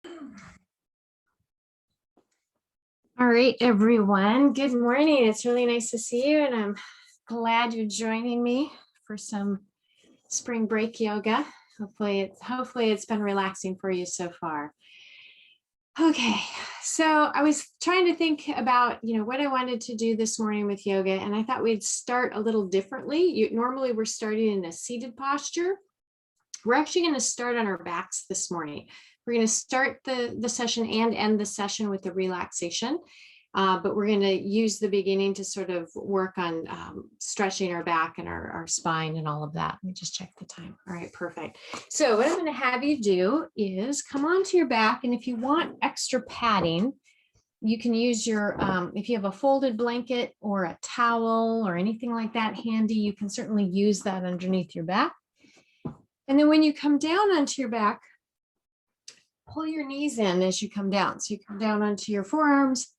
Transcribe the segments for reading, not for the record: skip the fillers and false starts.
All right, everyone. Good morning. It's really nice to see you, and I'm glad you're joining me for some spring break yoga. Hopefully it's been relaxing for you so far. Okay, so I was trying to think about what I wanted to do this morning with yoga, and I thought we'd start a little differently. Normally we're starting in a seated posture. We're actually going to start on our backs this morning. We're going to start the session and end the session with the relaxation. But we're going to use the beginning to sort of work on stretching our back and our spine and all of that. Let me just check the time. All right, perfect. So what I'm going to have you do is come onto your back. And if you want extra padding, you can use your, if you have a folded blanket or a towel or anything like that handy, you can certainly use that underneath your back. And then when you come down onto your back, pull your knees in as you come down. So you come down onto your forearms,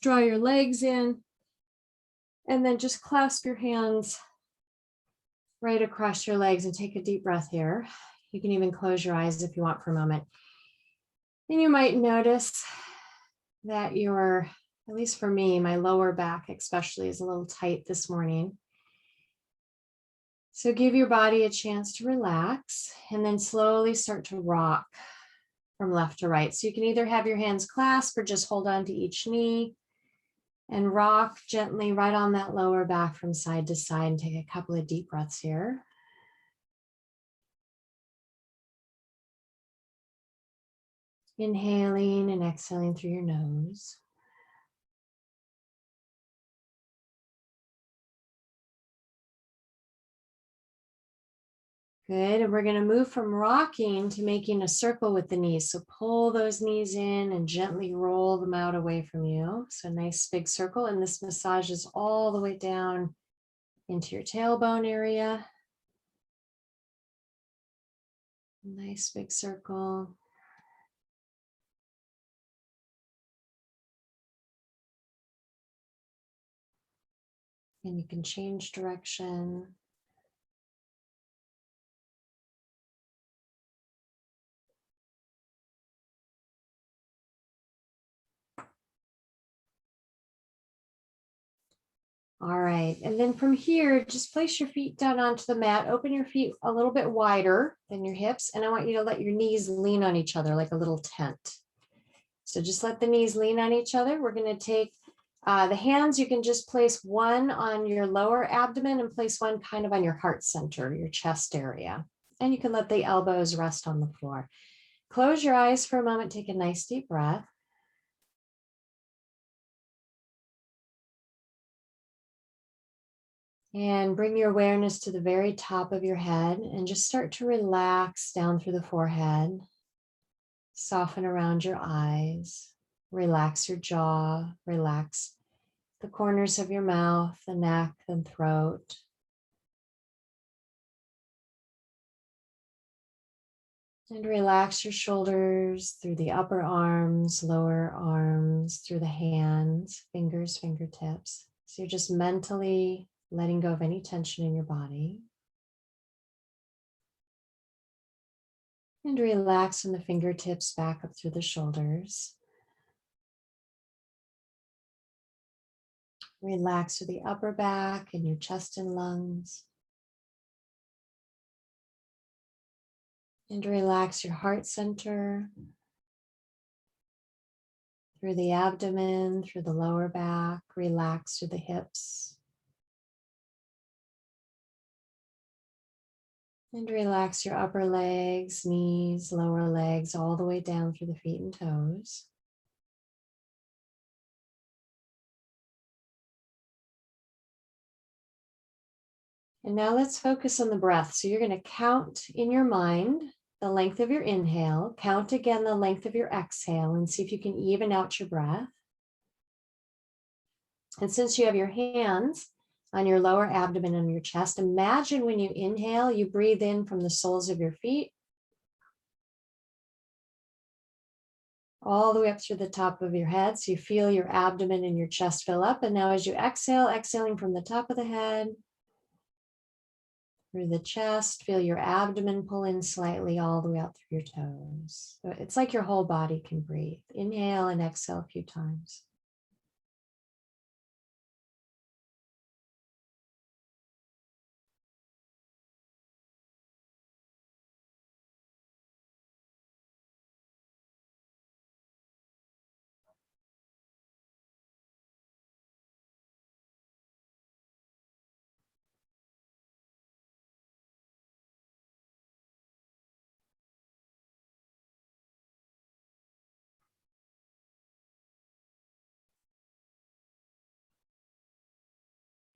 draw your legs in, and then just clasp your hands right across your legs and take a deep breath here. You can even close your eyes if you want for a moment. And you might notice that at least for me, my lower back especially is a little tight this morning. So give your body a chance to relax and then slowly start to rock from left to right. So you can either have your hands clasped or just hold on to each knee and rock gently right on that lower back from side to side and take a couple of deep breaths here. Inhaling and exhaling through your nose. Good, and we're going to move from rocking to making a circle with the knees. So pull those knees in and gently roll them out away from you. So nice big circle, and this massages all the way down into your tailbone area. Nice big circle. And you can change direction. All right, and then from here, just place your feet down onto the mat. Open your feet a little bit wider than your hips, and I want you to let your knees lean on each other like a little tent. So just let the knees lean on each other. We're going to take the hands. You can just place one on your lower abdomen and place one kind of on your heart center, your chest area. And you can let the elbows rest on the floor. Close your eyes for a moment. Take a nice deep breath. And bring your awareness to the very top of your head and just start to relax down through the forehead. Soften around your eyes. Relax your jaw. Relax the corners of your mouth, the neck, and throat. And relax your shoulders through the upper arms, lower arms, through the hands, fingers, fingertips. So you're just mentally letting go of any tension in your body. And relax from the fingertips back up through the shoulders. Relax through the upper back and your chest and lungs. And relax your heart center. Through the abdomen, through the lower back. Relax through the hips. And relax your upper legs, knees, lower legs, all the way down through the feet and toes. And now let's focus on the breath. So you're going to count in your mind the length of your inhale, count again the length of your exhale, and see if you can even out your breath. And since you have your hands on your lower abdomen and your chest, imagine when you inhale, you breathe in from the soles of your feet all the way up through the top of your head. So you feel your abdomen and your chest fill up. And now as you exhale, exhaling from the top of the head, through the chest. Feel your abdomen pull in slightly all the way out through your toes. So it's like your whole body can breathe. Inhale and exhale a few times.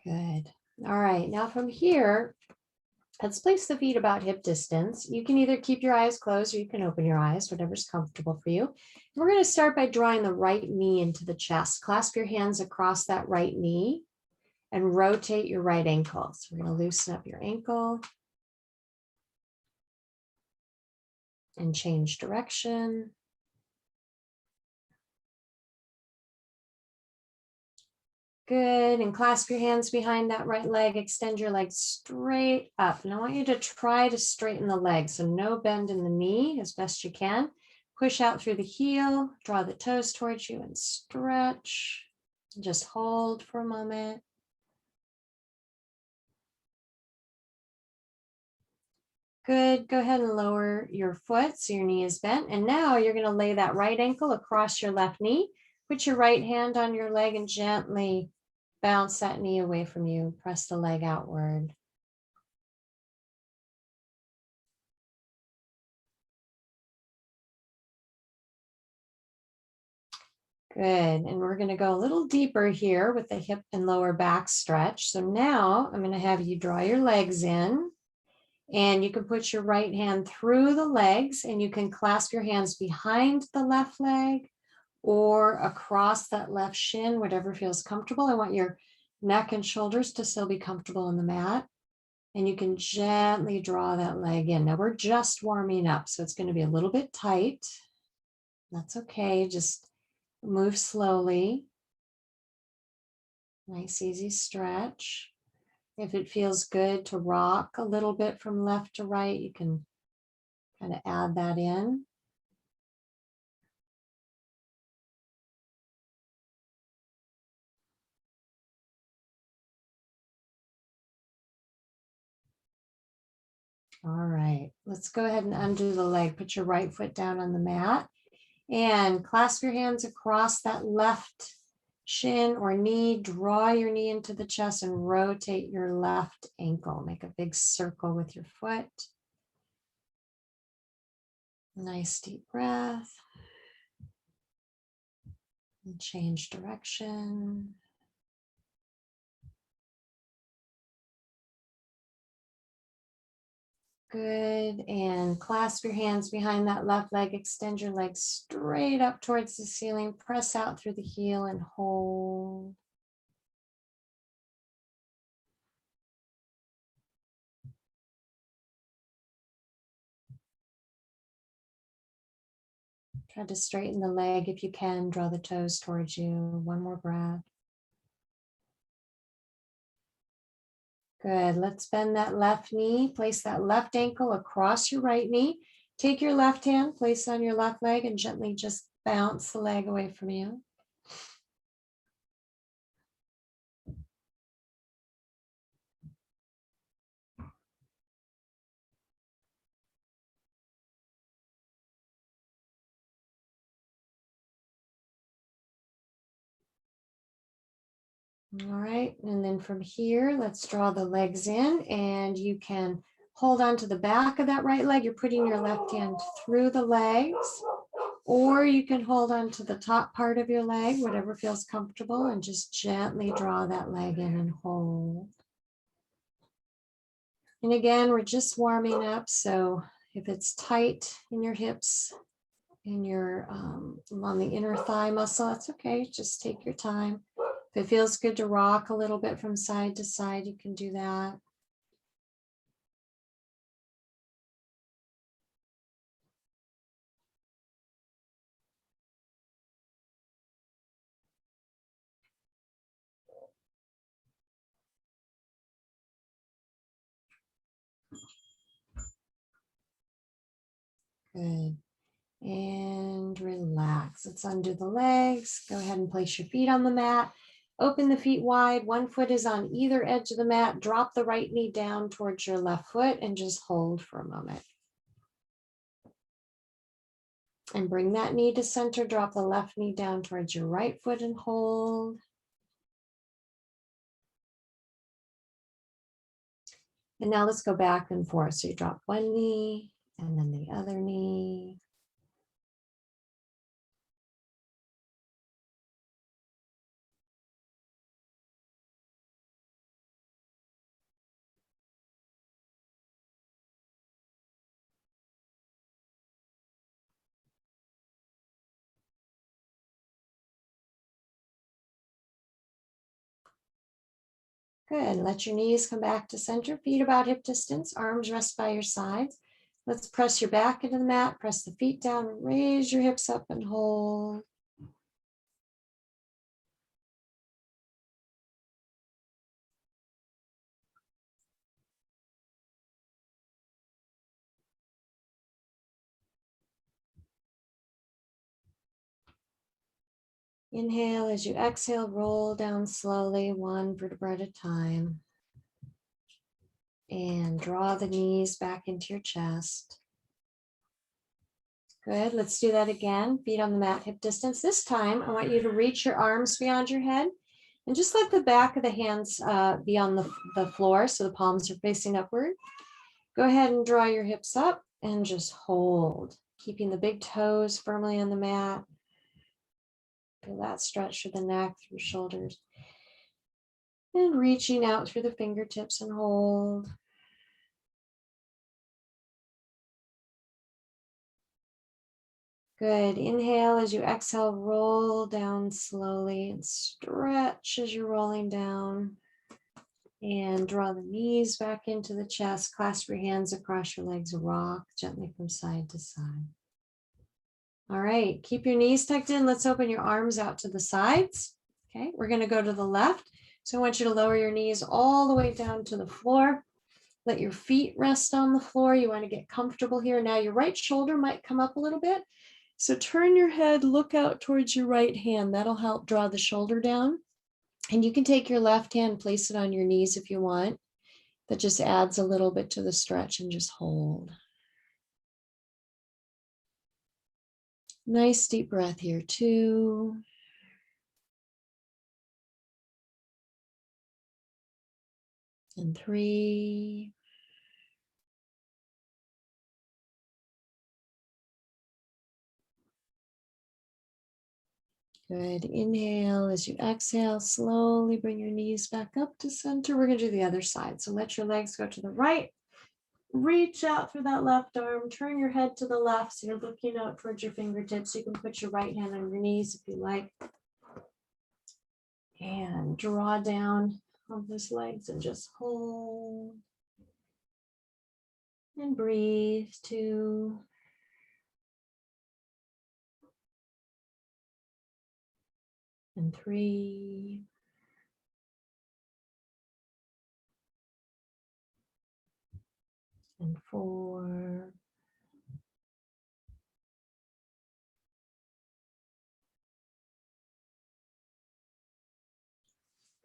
Good. All right, now from here, let's place the feet about hip distance. You can either keep your eyes closed or you can open your eyes, whatever's comfortable for you. We're going to start by drawing the right knee into the chest. Clasp your hands across that right knee and rotate your right ankle. So we're going to loosen up your ankle and change direction. Good. And clasp your hands behind that right leg. Extend your leg straight up. And I want you to try to straighten the leg. So no bend in the knee as best you can. Push out through the heel. Draw the toes towards you and stretch. Just hold for a moment. Good. Go ahead and lower your foot so your knee is bent. And now you're going to lay that right ankle across your left knee. Put your right hand on your leg and gently bounce that knee away from you. Press the leg outward. Good. And we're going to go a little deeper here with the hip and lower back stretch. So now I'm going to have you draw your legs in, and you can put your right hand through the legs, and you can clasp your hands behind the left leg or across that left shin, whatever feels comfortable. I want your neck and shoulders to still be comfortable on the mat. And you can gently draw that leg in. Now we're just warming up, so it's going to be a little bit tight. That's okay. Just move slowly. Nice, easy stretch. If it feels good to rock a little bit from left to right, you can kind of add that in. All right, let's go ahead and undo the leg. Put your right foot down on the mat and clasp your hands across that left shin or knee. Draw your knee into the chest and rotate your left ankle. Make a big circle with your foot. Nice deep breath. And change direction. Good. And clasp your hands behind that left leg. Extend your legs straight up towards the ceiling. Press out through the heel and hold. Try to straighten the leg if you can. Draw the toes towards you. One more breath. Good. Let's bend that left knee. Place that left ankle across your right knee. Take your left hand, place on your left leg, and gently just bounce the leg away from you. All right, and then from here, let's draw the legs in, and you can hold on to the back of that right leg. You're putting your left hand through the legs, or you can hold on to the top part of your leg, whatever feels comfortable, and just gently draw that leg in and hold. And again, we're just warming up, so if it's tight in your hips, in your on the inner thigh muscle, that's okay. Just take your time. If it feels good to rock a little bit from side to side, you can do that. Good. And relax. Let's undo the legs. Go ahead and place your feet on the mat. Open the feet wide. One foot is on either edge of the mat. Drop the right knee down towards your left foot and just hold for a moment. And bring that knee to center. Drop the left knee down towards your right foot and hold. And now let's go back and forth. So you drop one knee and then the other knee. Good. Let your knees come back to center, feet about hip distance, arms rest by your sides. Let's press your back into the mat, press the feet down, raise your hips up and hold. Inhale as you exhale, roll down slowly, one vertebra at a time. And draw the knees back into your chest. Good, let's do that again. Feet on the mat, hip distance. This time, I want you to reach your arms beyond your head and just let the back of the hands be on the floor so the palms are facing upward. Go ahead and draw your hips up and just hold, keeping the big toes firmly on the mat. Feel that stretch through the neck, through shoulders. And reaching out through the fingertips and hold. Good. Inhale as you exhale, roll down slowly and stretch as you're rolling down. And draw the knees back into the chest. Clasp your hands across your legs. Rock gently from side to side. All right. Keep your knees tucked in. Let's open your arms out to the sides. Okay. We're going to go to the left. So I want you to lower your knees all the way down to the floor. Let your feet rest on the floor. You want to get comfortable here. Now your right shoulder might come up a little bit. So turn your head, look out towards your right hand. That'll help draw the shoulder down. And you can take your left hand, place it on your knees if you want. That just adds a little bit to the stretch and just hold. Nice deep breath here too. And 3. Good. Inhale as you exhale, slowly bring your knees back up to center. We're going to do the other side. So let your legs go to the right. Reach out through that left arm. Turn your head to the left so you're looking out towards your fingertips. You can put your right hand on your knees if you like. And draw down on those legs and just hold. And breathe 2. And 3. And 4.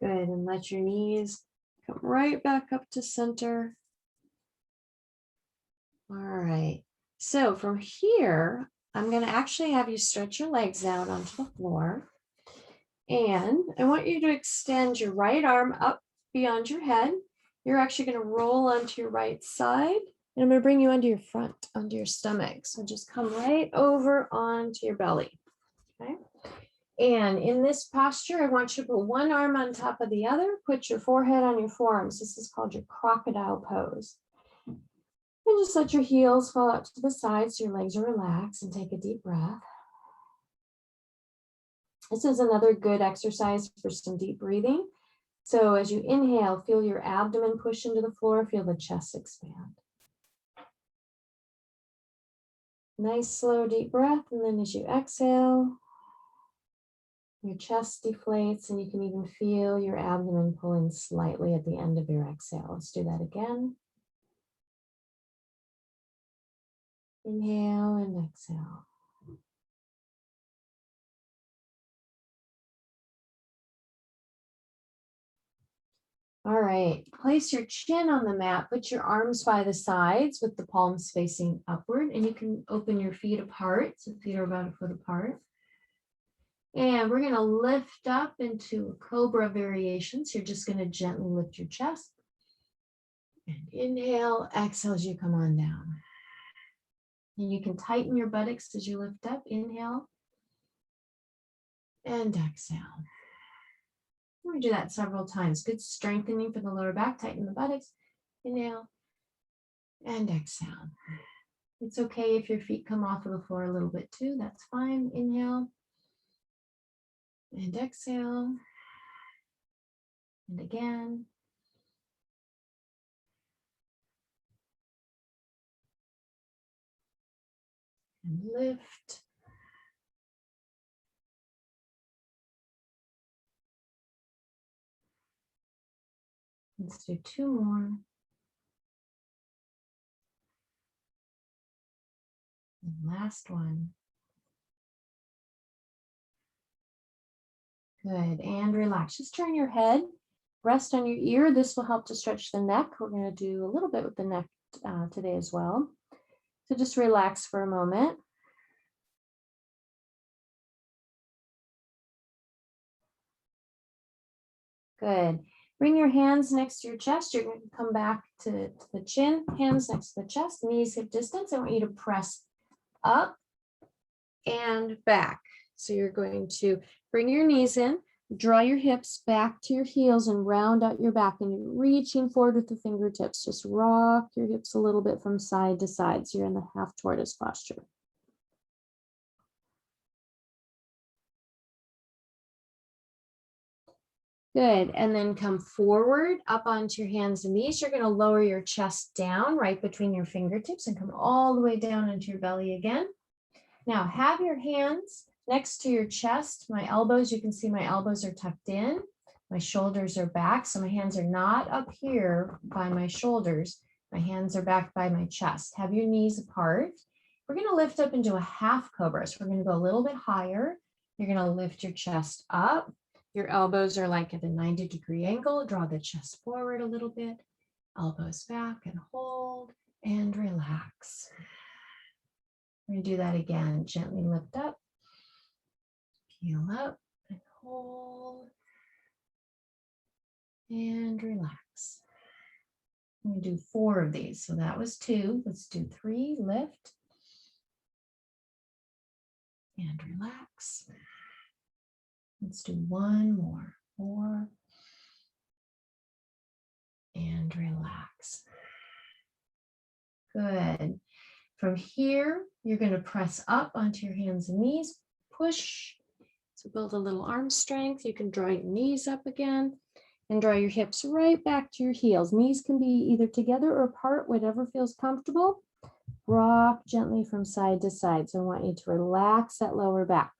Good, and let your knees come right back up to center. All right, so from here, I'm going to actually have you stretch your legs out onto the floor. And I want you to extend your right arm up beyond your head. You're actually going to roll onto your right side. And I'm going to bring you onto your front, onto your stomach. So just come right over onto your belly. Okay. And in this posture, I want you to put one arm on top of the other. Put your forehead on your forearms. This is called your crocodile pose. And just let your heels fall out to the side so your legs are relaxed, and take a deep breath. This is another good exercise for some deep breathing. So as you inhale, feel your abdomen push into the floor, feel the chest expand. Nice, slow, deep breath. And then as you exhale, your chest deflates, and you can even feel your abdomen pull in slightly at the end of your exhale. Let's do that again. Inhale and exhale. All right, place your chin on the mat, put your arms by the sides with the palms facing upward, and you can open your feet apart, so feet are about a foot apart. And we're gonna lift up into a cobra variation, so you're just gonna gently lift your chest. And inhale, exhale as you come on down. And you can tighten your buttocks as you lift up, inhale, and exhale. We do that several times. Good strengthening for the lower back. Tighten the buttocks. Inhale and exhale. It's okay if your feet come off of the floor a little bit too. That's fine. Inhale and exhale. And again. And lift. Let's do two more. And last one. Good, and relax. Just turn your head, rest on your ear. This will help to stretch the neck. We're going to do a little bit with the neck today as well. So just relax for a moment. Good. Bring your hands next to your chest. You're going to come back to the chin, hands next to the chest, knees hip distance. I want you to press up and back. So you're going to bring your knees in, draw your hips back to your heels and round out your back, and you're reaching forward with the fingertips. Just rock your hips a little bit from side to side. So you're in the half tortoise posture. Good, and then come forward up onto your hands and knees. You're going to lower your chest down right between your fingertips and come all the way down into your belly again. Now have your hands next to your chest. My elbows, you can see my elbows are tucked in. My shoulders are back, so my hands are not up here by my shoulders. My hands are back by my chest. Have your knees apart. We're going to lift up into a half cobra. So we're going to go a little bit higher. You're going to lift your chest up. Your elbows are like at a 90-degree angle. Draw the chest forward a little bit. Elbows back and hold and relax. We're going to do that again. Gently lift up, peel up and hold and relax. I'm going to do 4 of these. So that was 2. Let's do 3. Lift and relax. Let's do 1 more. 4 and relax. Good. From here, you're going to press up onto your hands and knees, push. So build a little arm strength. You can draw your knees up again and draw your hips right back to your heels. Knees can be either together or apart, whatever feels comfortable. Rock gently from side to side. So I want you to relax that lower back.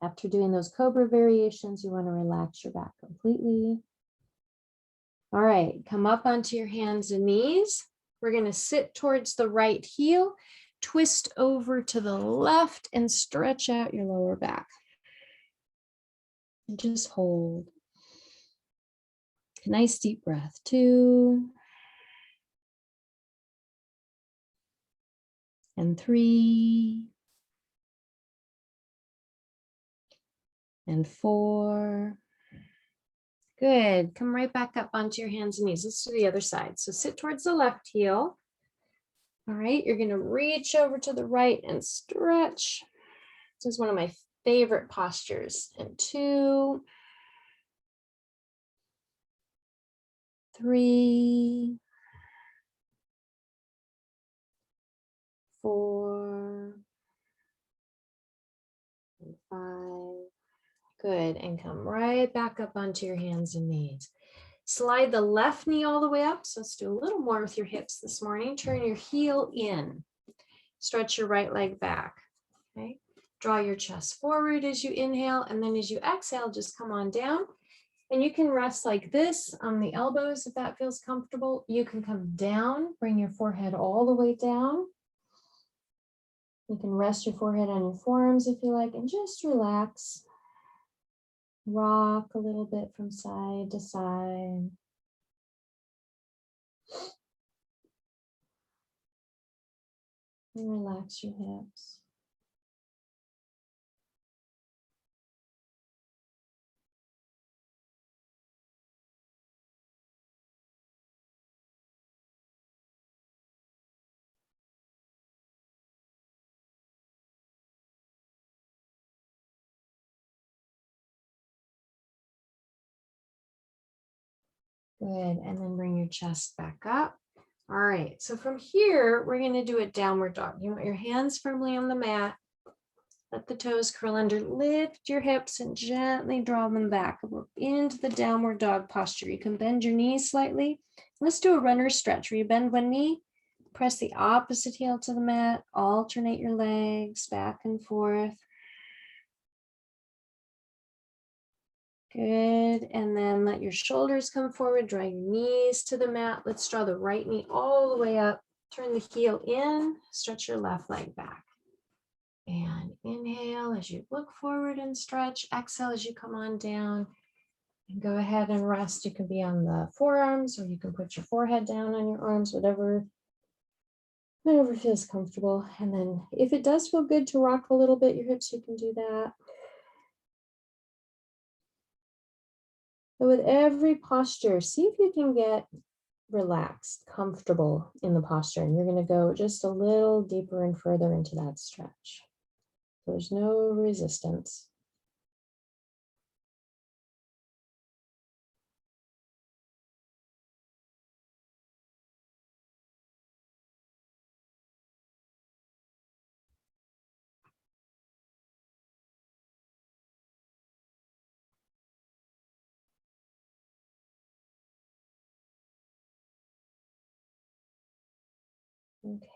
After doing those cobra variations, you want to relax your back completely. All right, come up onto your hands and knees. We're going to sit towards the right heel, twist over to the left, and stretch out your lower back. And just hold. A nice deep breath. 2 and 3 and 4. Good. Come right back up onto your hands and knees. Let's do the other side. So sit towards the left heel. All right, you're going to reach over to the right and stretch. This is one of my favorite postures. And 2, 3, 4, and 5. Good. And come right back up onto your hands and knees. Slide the left knee all the way up. So let's do a little more with your hips this morning. Turn your heel in. Stretch your right leg back. Okay. Draw your chest forward as you inhale. And then as you exhale, just come on down. And you can rest like this on the elbows if that feels comfortable. You can come down, bring your forehead all the way down. You can rest your forehead on your forearms if you like, and just relax. Rock a little bit from side to side. And relax your hips. Good, and then bring your chest back up. All right, so from here, we're gonna do a downward dog. You want your hands firmly on the mat. Let the toes curl under, lift your hips and gently draw them back into the downward dog posture. You can bend your knees slightly. Let's do a runner stretch where you bend one knee, press the opposite heel to the mat, alternate your legs back and forth. Good, and then let your shoulders come forward, draw your knees to the mat. Let's draw the right knee all the way up, turn the heel in, stretch your left leg back. And inhale as you look forward and stretch, exhale as you come on down. And go ahead and rest. You can be on the forearms or you can put your forehead down on your arms, whatever feels comfortable. And then if it does feel good to rock a little bit your hips, you can do that. But with every posture, see if you can get relaxed, comfortable in the posture. And you're going to go just a little deeper and further into that stretch. So there's no resistance.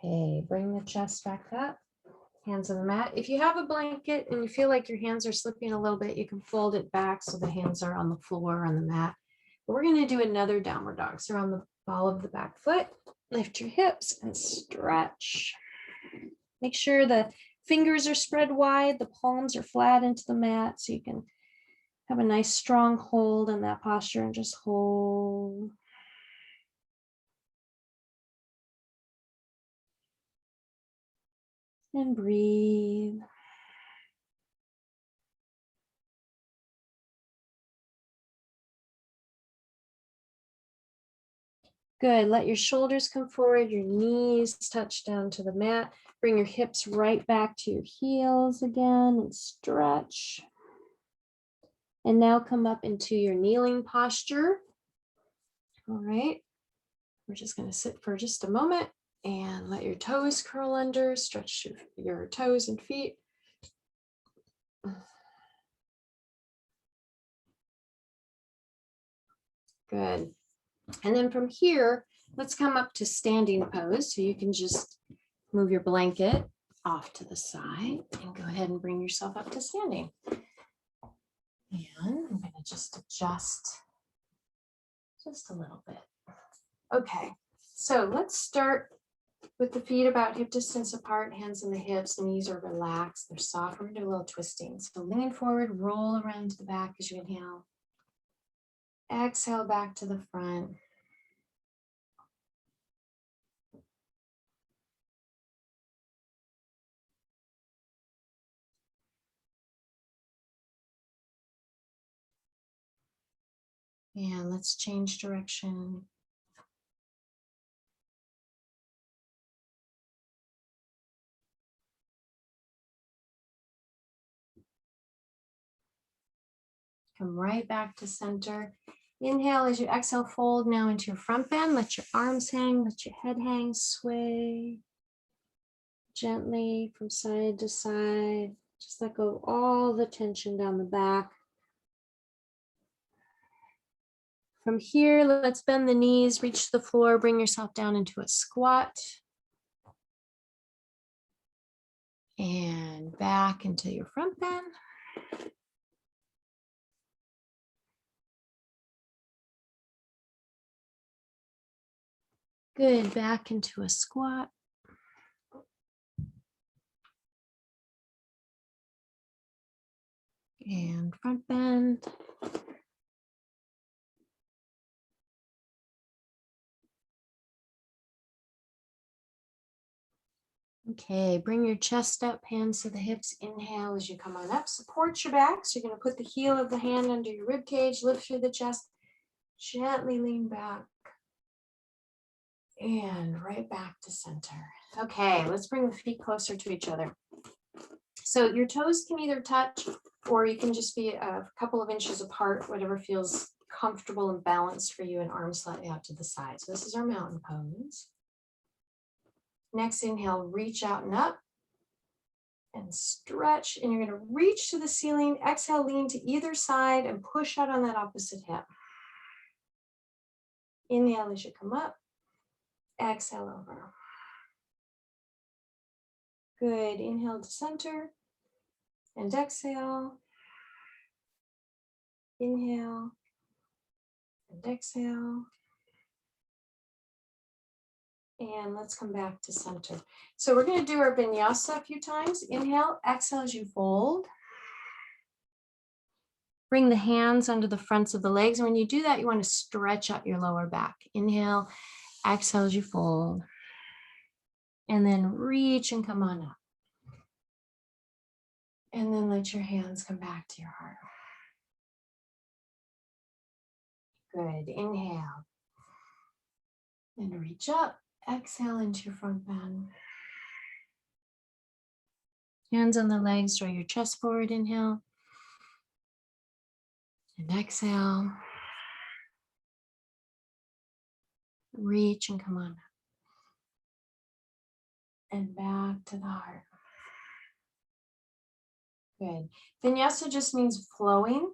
Okay, bring the chest back up. Hands on the mat. If you have a blanket and you feel like your hands are slipping a little bit, you can fold it back so the hands are on the floor on the mat. But we're going to do another downward dog. So on the ball of the back foot, lift your hips and stretch. Make sure the fingers are spread wide, the palms are flat into the mat so you can have a nice strong hold in that posture and just hold. And breathe. Good. Let your shoulders come forward, your knees touch down to the mat. Bring your hips right back to your heels again and stretch. And now come up into your kneeling posture. All right. We're just going to sit for just a moment and let your toes curl under, stretch your toes and feet. Good. And then from here, let's come up to standing pose. So you can just move your blanket off to the side and go ahead and bring yourself up to standing. And I'm going to just adjust just a little bit. Okay, so let's start with the feet about hip distance apart, hands on the hips, knees are relaxed, they're soft. We're going to do a little twisting. So lean forward, roll around to the back as you inhale. Exhale back to the front. And let's change direction. Come right back to center. Inhale as you exhale, fold now into your front bend. Let your arms hang, let your head hang, sway gently from side to side. Just let go of all the tension down the back. From here, let's bend the knees, reach the floor, bring yourself down into a squat. And back into your front bend. Good, back into a squat. And front bend. Okay, bring your chest up, hands to the hips. Inhale as you come on up. Support your back. So you're going to put the heel of the hand under your rib cage, lift through the chest, gently lean back, and right back to center. Okay, let's bring the feet closer to each other. So your toes can either touch or you can just be a couple of inches apart, whatever feels comfortable and balanced for you, and arms slightly out to the side. So this is our mountain pose. Next inhale, reach out and up and stretch, and you're going to reach to the ceiling. Exhale, lean to either side and push out on that opposite hip. Inhale as you come up, exhale over. Good, inhale to center and exhale. Inhale and exhale. And let's come back to center. So we're going to do our vinyasa a few times. Inhale, exhale as you fold. Bring the hands under the fronts of the legs. And when you do that, you want to stretch out your lower back. Inhale, exhale as you fold. And then reach and come on up. And then let your hands come back to your heart. Good. Inhale. And reach up. Exhale into your front bend. Hands on the legs, draw your chest forward. Inhale. And exhale. Reach and come on up. And back to the heart. Good. Vinyasa just means flowing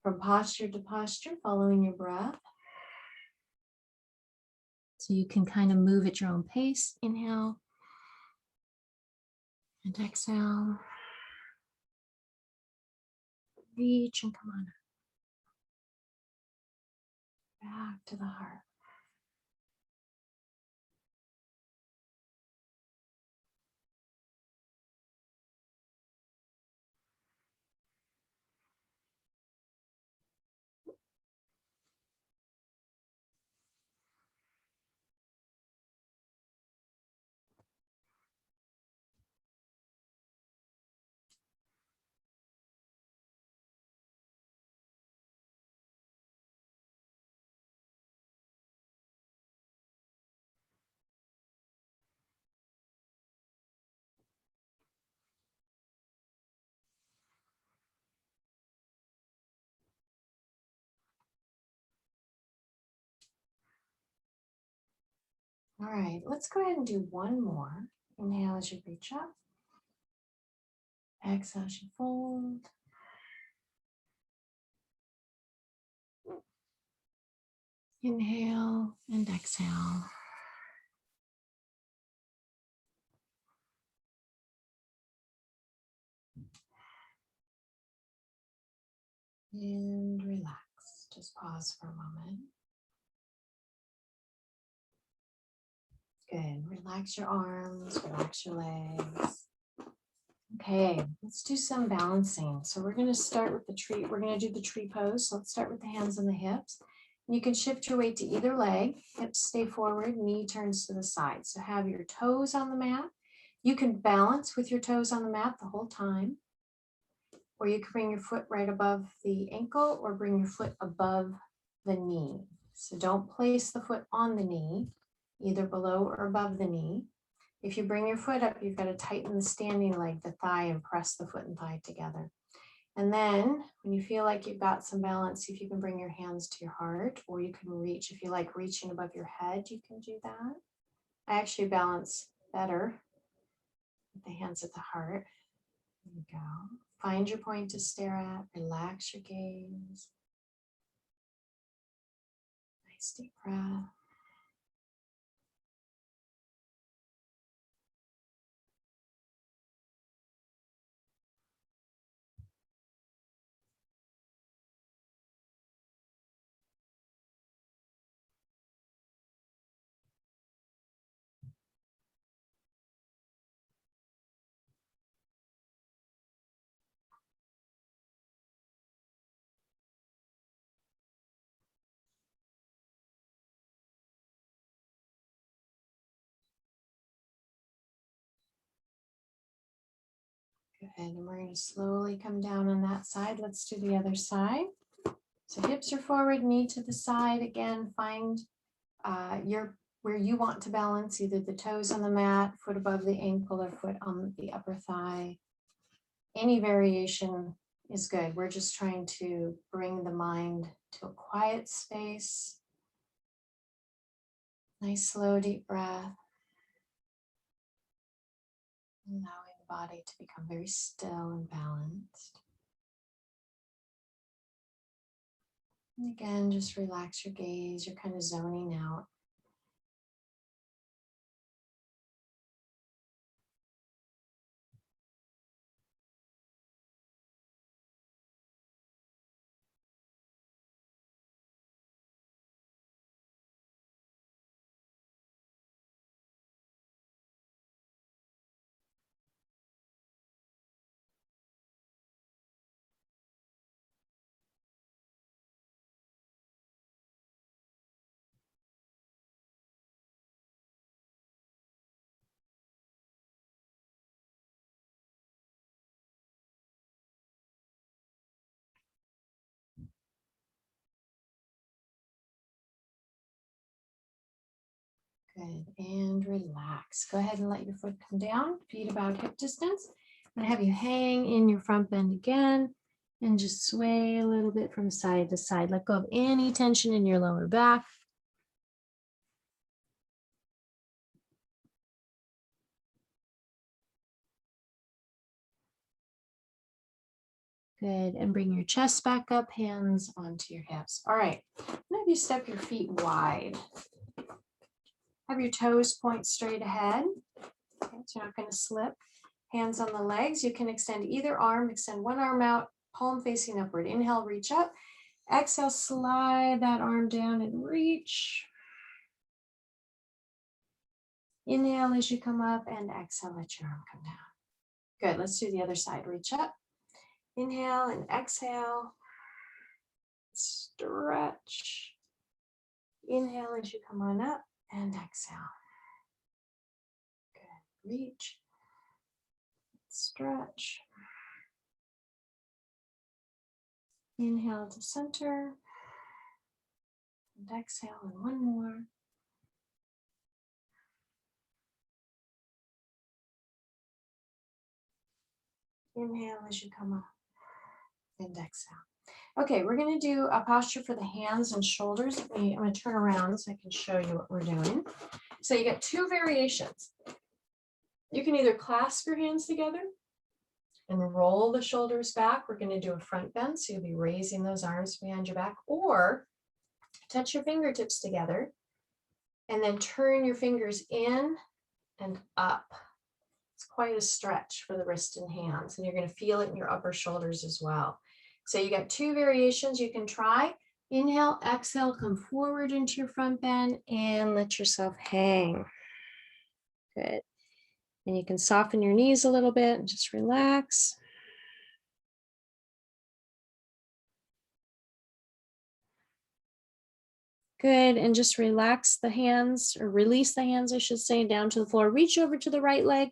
from posture to posture, following your breath. So you can kind of move at your own pace. Inhale and exhale. Reach and come on up. Back to the heart. All right, let's go ahead and do one more. Inhale as you reach up. Exhale as you fold. Inhale and exhale. And relax. Just pause for a moment. Good. Relax your arms, relax your legs. Okay, let's do some balancing. So we're going to start with the tree. We're going to do the tree pose. So let's start with the hands on the hips. You can shift your weight to either leg. Hips stay forward, knee turns to the side. So have your toes on the mat. You can balance with your toes on the mat the whole time. Or you can bring your foot right above the ankle or bring your foot above the knee. So don't place the foot on the knee, either below or above the knee. If you bring your foot up, you've got to tighten the standing leg, the thigh, and press the foot and thigh together. And then when you feel like you've got some balance, see if you can bring your hands to your heart, or you can reach. If you like reaching above your head, you can do that. I actually balance better with the hands at the heart. There you go. Find your point to stare at. Relax your gaze. Nice deep breath. Good, and we're going to slowly come down on that side. Let's do the other side. So hips are forward, knee to the side. Again, find where you want to balance, either the toes on the mat, foot above the ankle, or foot on the upper thigh. Any variation is good. We're just trying to bring the mind to a quiet space. Nice, slow, deep breath. Allowing the body to become very still and balanced. And again, just relax your gaze. You're kind of zoning out. Good, and relax. Go ahead and let your foot come down, feet about hip distance. I'm gonna have you hang in your front bend again and just sway a little bit from side to side. Let go of any tension in your lower back. Good, and bring your chest back up, hands onto your hips. All right, now you step your feet wide. Have your toes point straight ahead. Okay, so you're not gonna slip. Hands on the legs. You can extend either arm, extend one arm out, palm facing upward. Inhale, reach up. Exhale, slide that arm down and reach. Inhale as you come up, and exhale, let your arm come down. Good, let's do the other side. Reach up. Inhale and exhale. Stretch. Inhale as you come on up, and exhale. Good, reach. Stretch. Inhale to center. And exhale, and one more. Inhale as you come up, and exhale. Okay, we're going to do a posture for the hands and shoulders. I'm going to turn around so I can show you what we're doing. So you get two variations. You can either clasp your hands together and roll the shoulders back. We're going to do a front bend, so you'll be raising those arms behind your back, or touch your fingertips together and then turn your fingers in and up. It's quite a stretch for the wrist and hands, and you're going to feel it in your upper shoulders as well. So you got two variations you can try. Inhale, exhale, come forward into your front bend and let yourself hang. Good. And you can soften your knees a little bit and just relax. Good, and just relax the hands, or release the hands, I should say, down to the floor. Reach over to the right leg.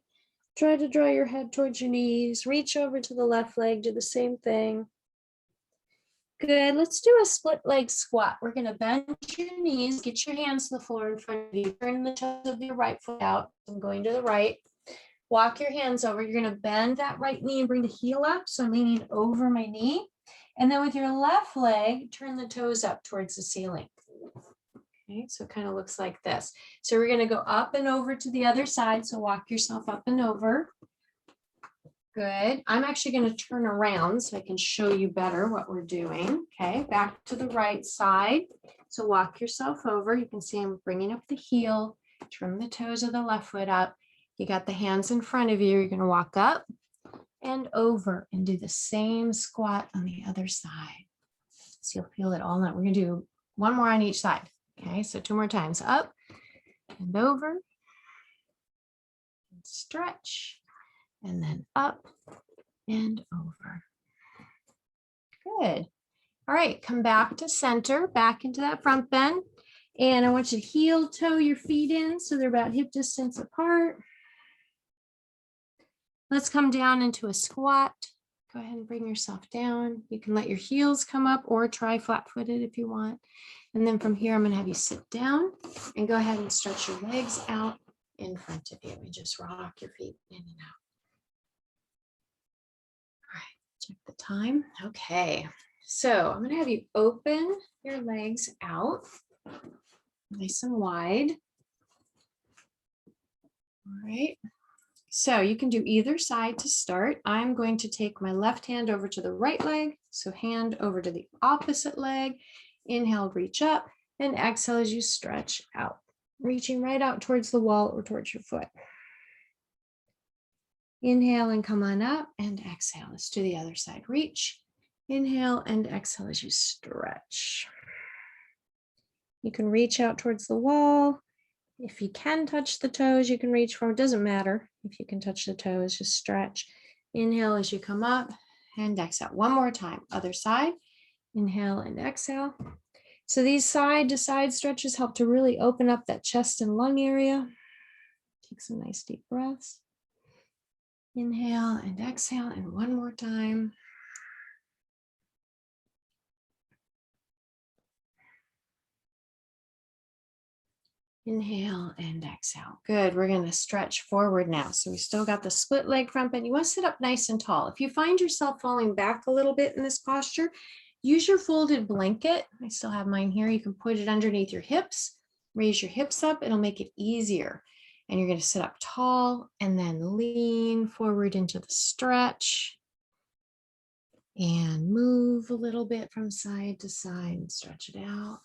Try to draw your head towards your knees. Reach over to the left leg, do the same thing. Good, let's do a split leg squat. We're gonna bend your knees, get your hands to the floor in front of you, turn the toes of your right foot out. I'm going to the right. Walk your hands over. You're gonna bend that right knee and bring the heel up. So I'm leaning over my knee. And then with your left leg, turn the toes up towards the ceiling. Okay, so it kind of looks like this. So we're gonna go up and over to the other side. So walk yourself up and over. Good. I'm actually going to turn around so I can show you better what we're doing. Okay, back to the right side. So walk yourself over. You can see I'm bringing up the heel, trim the toes of the left foot up. You got the hands in front of you. You're going to walk up and over and do the same squat on the other side. So you'll feel it all out. We're going to do one more on each side. Okay, so two more times. Up and over. And stretch. And then up and over. Good. All right, come back to center, back into that front bend. And I want you to heel toe your feet in so they're about hip distance apart. Let's come down into a squat. Go ahead and bring yourself down. You can let your heels come up or try flat-footed if you want. And then from here, I'm gonna have you sit down and go ahead and stretch your legs out in front of you and just rock your feet in and out. All right, check the time. Okay, so I'm gonna have you open your legs out nice and wide. All right. So you can do either side to start. I'm going to take my left hand over to the right leg. So hand over to the opposite leg. Inhale, reach up, and exhale as you stretch out, reaching right out towards the wall or towards your foot. Inhale and come on up, and exhale. Let's do the other side. Reach, inhale, and exhale as you stretch. You can reach out towards the wall. If you can touch the toes, you can reach for. It doesn't matter if you can touch the toes, just stretch. Inhale as you come up and exhale. One more time, other side. Inhale and exhale. So these side to side stretches help to really open up that chest and lung area. Take some nice deep breaths. Inhale and exhale, and one more time. Inhale and exhale. Good. We're going to stretch forward now. So we still got the split leg front bend. You want to sit up nice and tall. If you find yourself falling back a little bit in this posture, use your folded blanket. I still have mine here. You can put it underneath your hips, raise your hips up. It'll make it easier. And you're going to sit up tall and then lean forward into the stretch and move a little bit from side to side and stretch it out.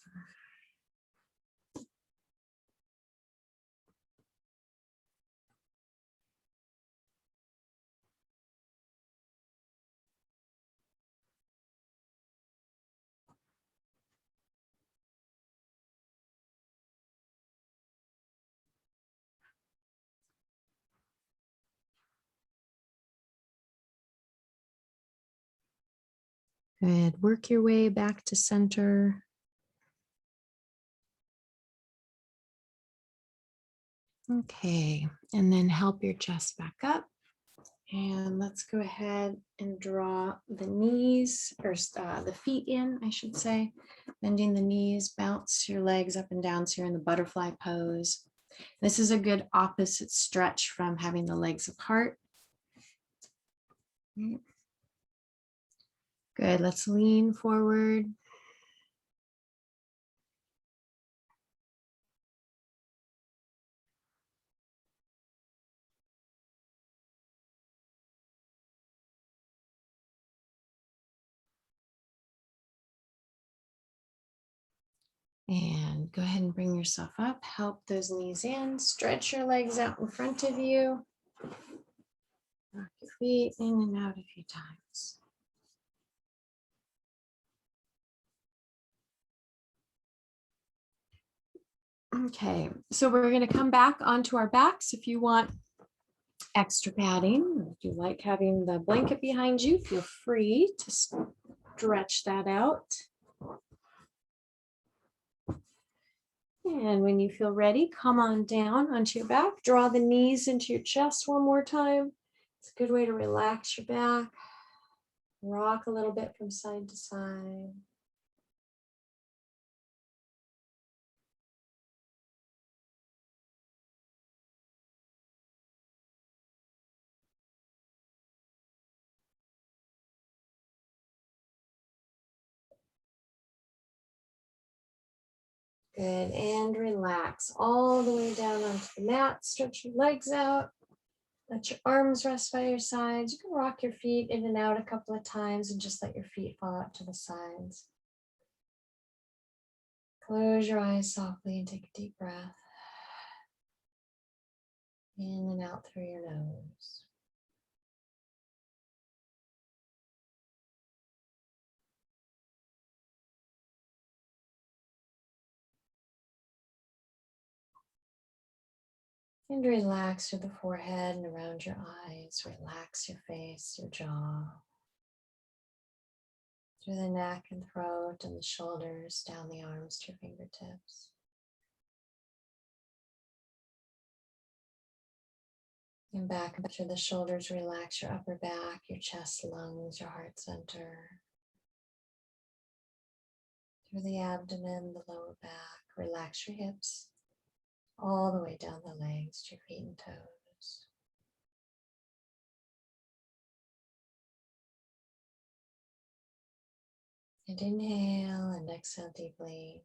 Good. Work your way back to center. Okay, and then help your chest back up. And let's go ahead and draw the knees, or the feet in, I should say. Bending the knees, bounce your legs up and down so you're in the butterfly pose. This is a good opposite stretch from having the legs apart. Good, let's lean forward. And go ahead and bring yourself up. Help those knees in. Stretch your legs out in front of you. Rock your feet in and out a few times. Okay, so we're going to come back onto our backs. If you want extra padding, if you like having the blanket behind you, feel free to stretch that out. And when you feel ready, come on down onto your back. Draw the knees into your chest one more time. It's a good way to relax your back. Rock a little bit from side to side. Good, and relax all the way down onto the mat. Stretch your legs out. Let your arms rest by your sides. You can rock your feet in and out a couple of times and just let your feet fall out to the sides. Close your eyes softly and take a deep breath. In and out through your nose. And relax through the forehead and around your eyes. Relax your face, your jaw. Through the neck and throat and the shoulders, down the arms to your fingertips. And back up through the shoulders, relax your upper back, your chest, lungs, your heart center. Through the abdomen, the lower back, relax your hips, all the way down the legs to your feet and toes. And inhale and exhale deeply.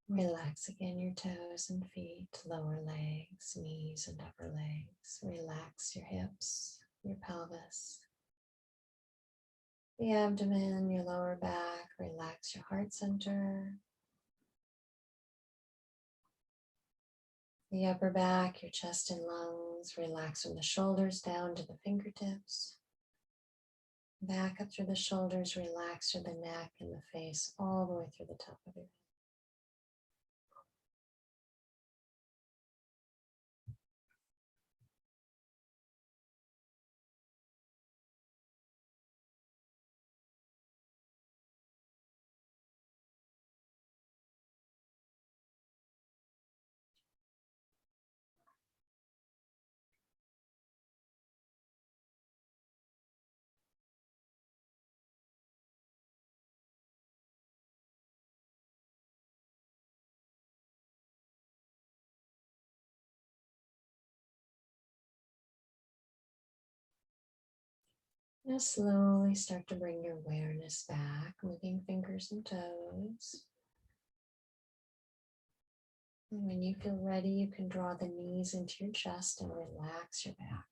Relax again your toes and feet, lower legs, knees and upper legs. Relax your hips, your pelvis, the abdomen, your lower back. Relax your heart center, the upper back, your chest and lungs. Relax from the shoulders down to the fingertips. Back up through the shoulders, relax through the neck and the face, all the way through the top of your head. Now slowly start to bring your awareness back, moving fingers and toes. And when you feel ready, you can draw the knees into your chest and relax your back.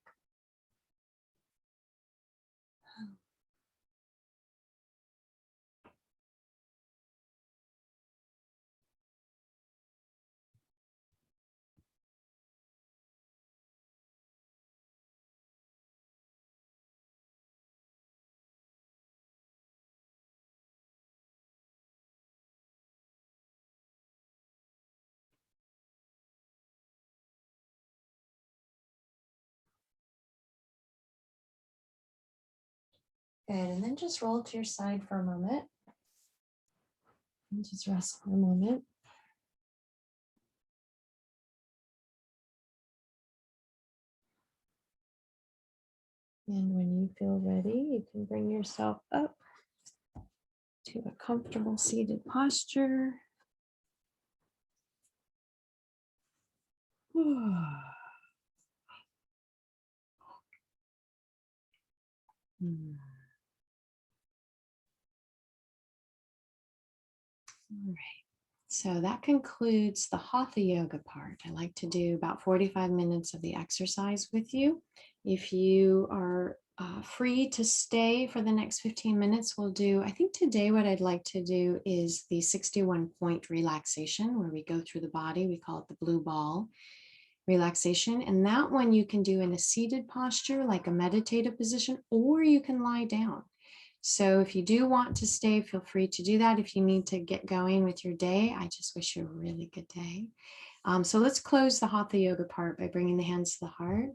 Good, and then just roll to your side for a moment. And just rest for a moment. And when you feel ready, you can bring yourself up to a comfortable seated posture. All right. So that concludes the Hatha yoga part. I like to do about 45 minutes of the exercise with you. If you are free to stay for the next 15 minutes, we'll do, I think today what I'd like to do is the 61-point relaxation where we go through the body. We call it the blue ball relaxation. And that one you can do in a seated posture, like a meditative position, or you can lie down. So if you do want to stay, feel free to do that. If you need to get going with your day, I just wish you a really good day. So let's close the Hatha yoga part by bringing the hands to the heart.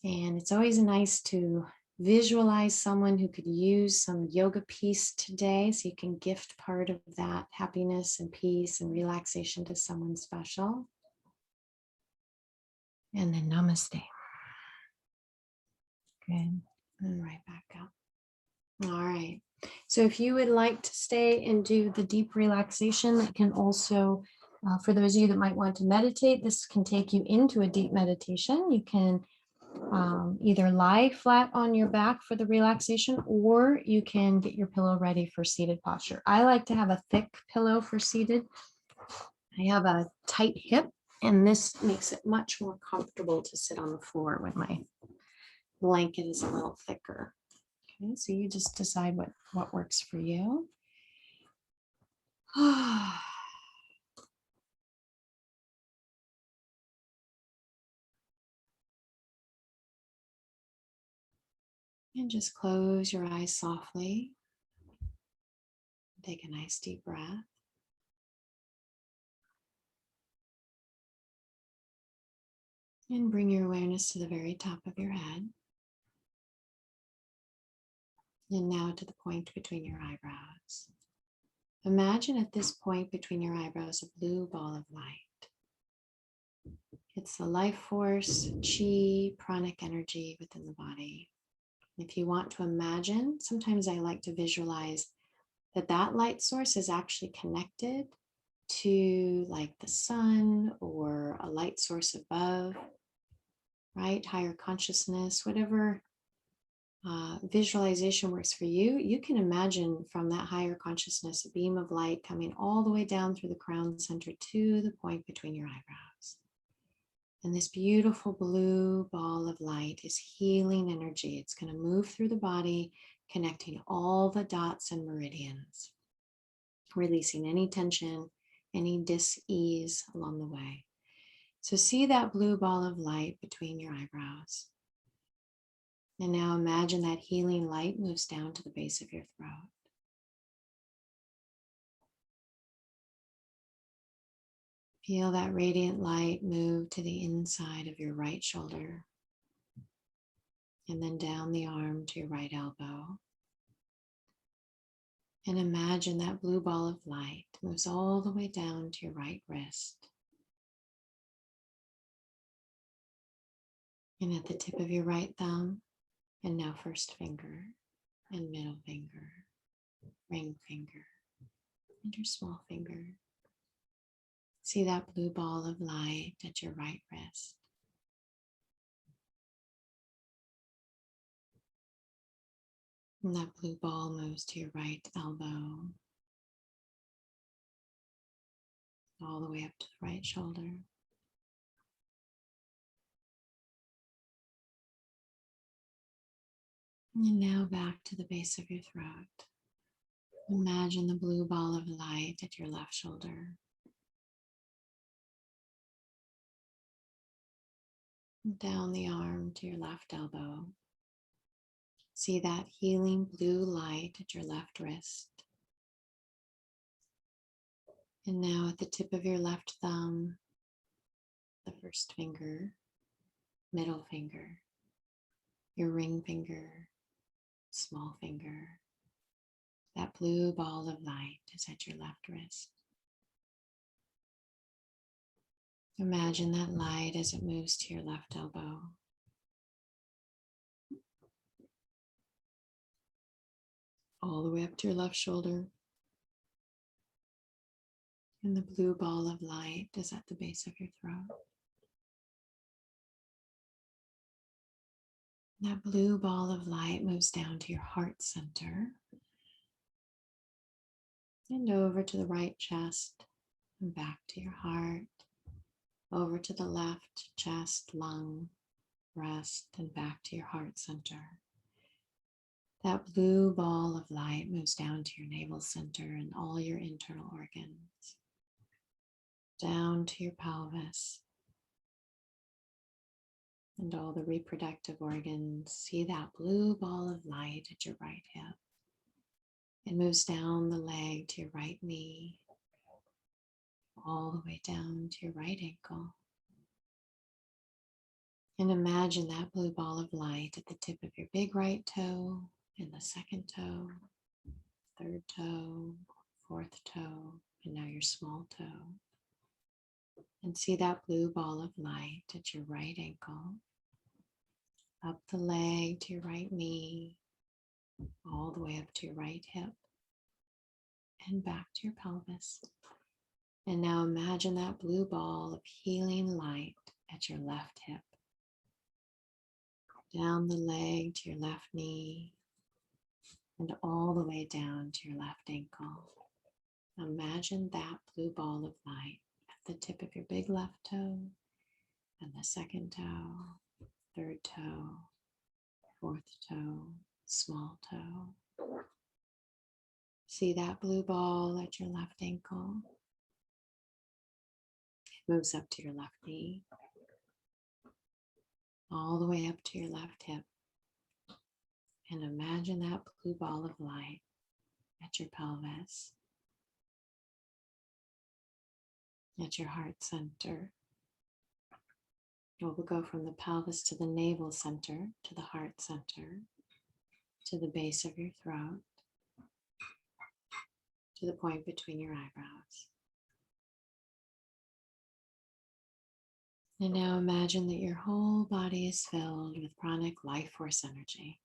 And it's always nice to visualize someone who could use some yoga peace today, so you can gift part of that happiness and peace and relaxation to someone special. And then namaste. Good. And right back up. All right. So if you would like to stay and do the deep relaxation, that can also, for those of you that might want to meditate, this can take you into a deep meditation. You can either lie flat on your back for the relaxation, or you can get your pillow ready for seated posture. I like to have a thick pillow for seated. I have a tight hip, And this makes it much more comfortable to sit on the floor when my blanket is a little thicker. Okay, so you just decide what works for you. And just close your eyes softly. Take a nice deep breath. And bring your awareness to the very top of your head. And now to the point between your eyebrows. Imagine at this point between your eyebrows a blue ball of light. It's the life force, chi, pranic energy within the body. If you want to imagine, sometimes I like to visualize that light source is actually connected to like the sun or a light source above, right? Higher consciousness, whatever visualization works for you. You can imagine from that higher consciousness a beam of light coming all the way down through the crown center to the point between your eyebrows. And this beautiful blue ball of light is healing energy. It's going to move through the body, connecting all the dots and meridians, releasing any tension, any dis-ease along the way. So see that blue ball of light between your eyebrows. And now imagine that healing light moves down to the base of your throat. Feel that radiant light move to the inside of your right shoulder and then down the arm to your right elbow. And imagine that blue ball of light moves all the way down to your right wrist. And at the tip of your right thumb, and now first finger, and middle finger, ring finger, and your small finger. See that blue ball of light at your right wrist. And that blue ball moves to your right elbow, all the way up to the right shoulder. And now back to the base of your throat. Imagine the blue ball of light at your left shoulder. Down the arm to your left elbow. See that healing blue light at your left wrist. And now at the tip of your left thumb, the first finger, middle finger, your ring finger, small finger. That blue ball of light is at your left wrist. Imagine that light as it moves to your left elbow. All the way up to your left shoulder. And the blue ball of light is at the base of your throat. That blue ball of light moves down to your heart center and over to the right chest and back to your heart, over to the left chest, lung, breast, and back to your heart center. That blue ball of light moves down to your navel center and all your internal organs, down to your pelvis and all the reproductive organs. See that blue ball of light at your right hip. It moves down the leg to your right knee, all the way down to your right ankle. And imagine that blue ball of light at the tip of your big right toe and the second toe, third toe, fourth toe, and now your small toe. And see that blue ball of light at your right ankle, up the leg to your right knee, all the way up to your right hip, and back to your pelvis. And now imagine that blue ball of healing light at your left hip, down the leg to your left knee, and all the way down to your left ankle. Imagine that blue ball of light at the tip of your big left toe and the second toe, third toe, fourth toe, small toe. See that blue ball at your left ankle? It moves up to your left knee, all the way up to your left hip. And imagine that blue ball of light at your pelvis, at your heart center. We'll go from the pelvis to the navel center, to the heart center, to the base of your throat, to the point between your eyebrows. And now imagine that your whole body is filled with pranic life force energy.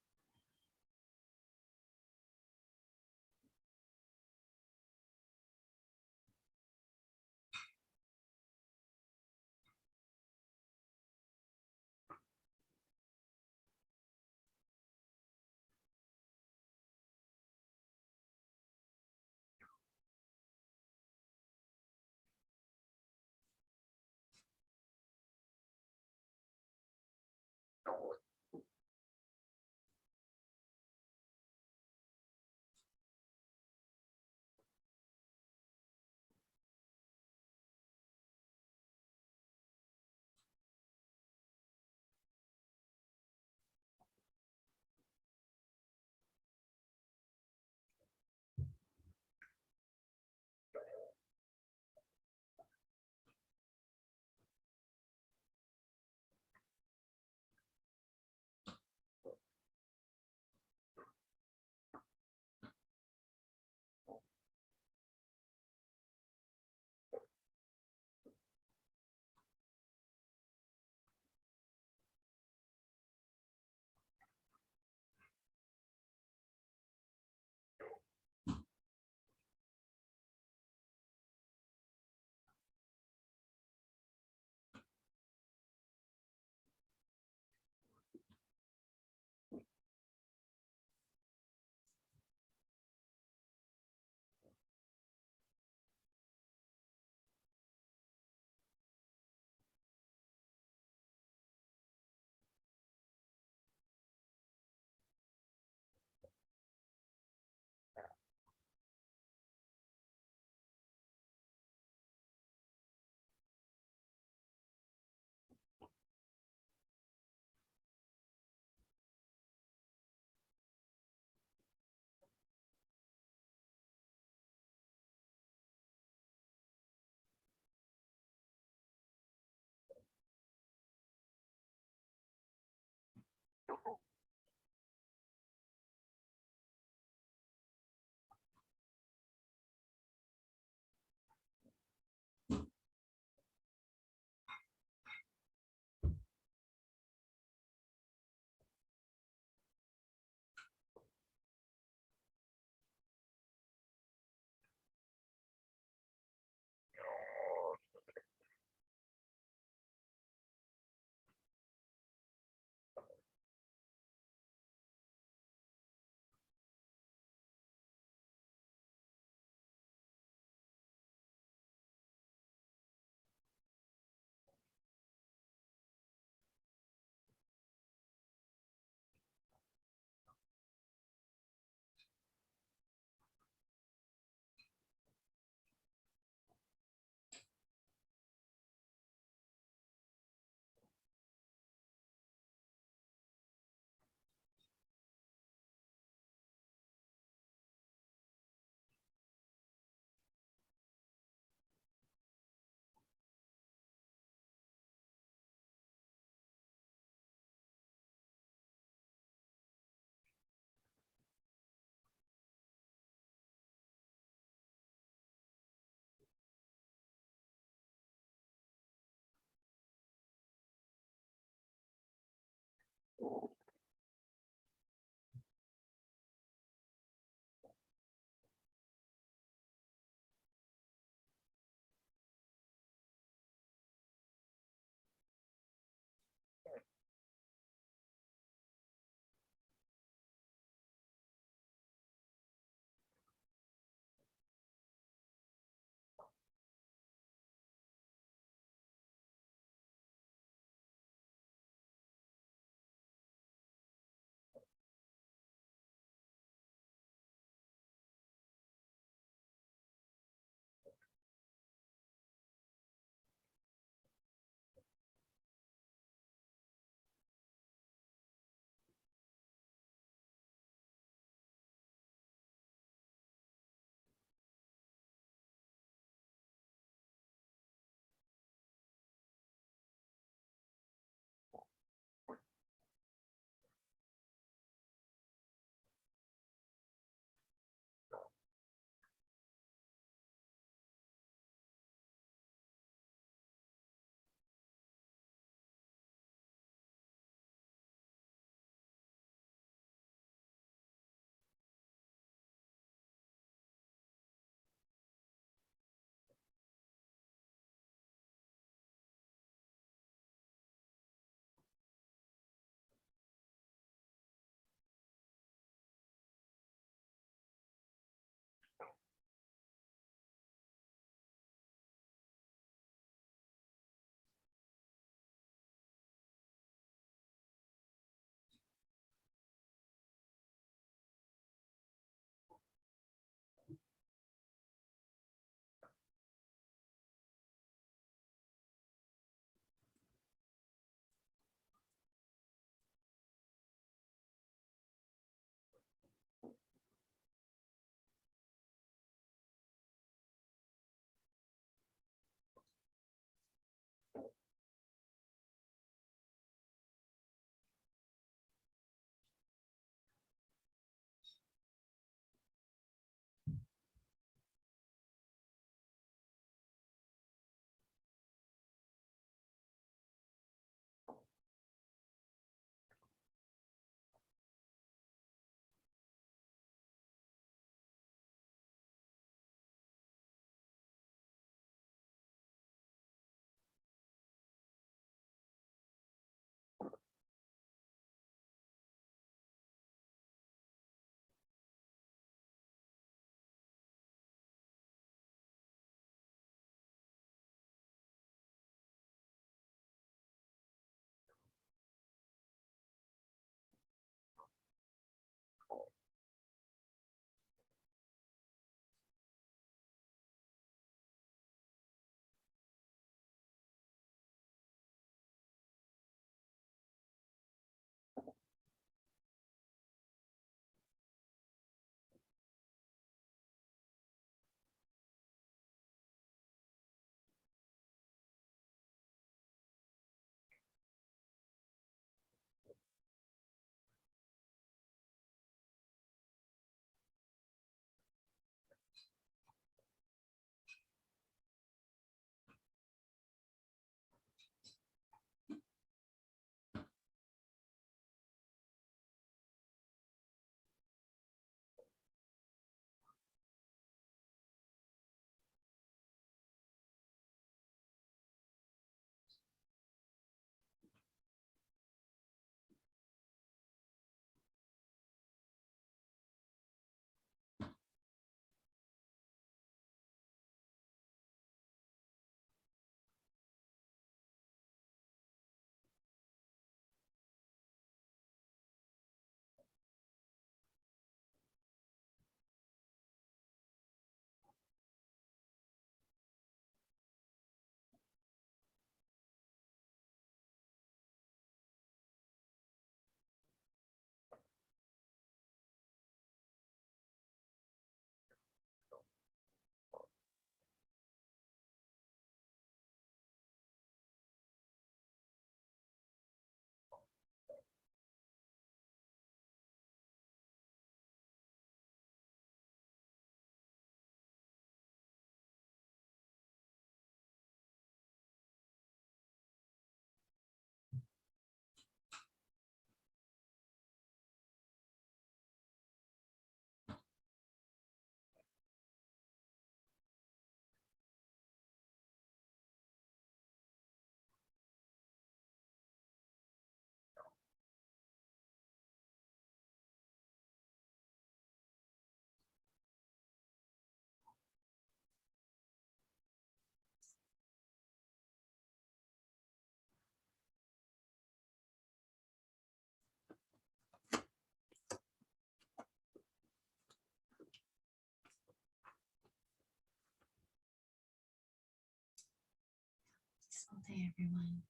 day, everyone.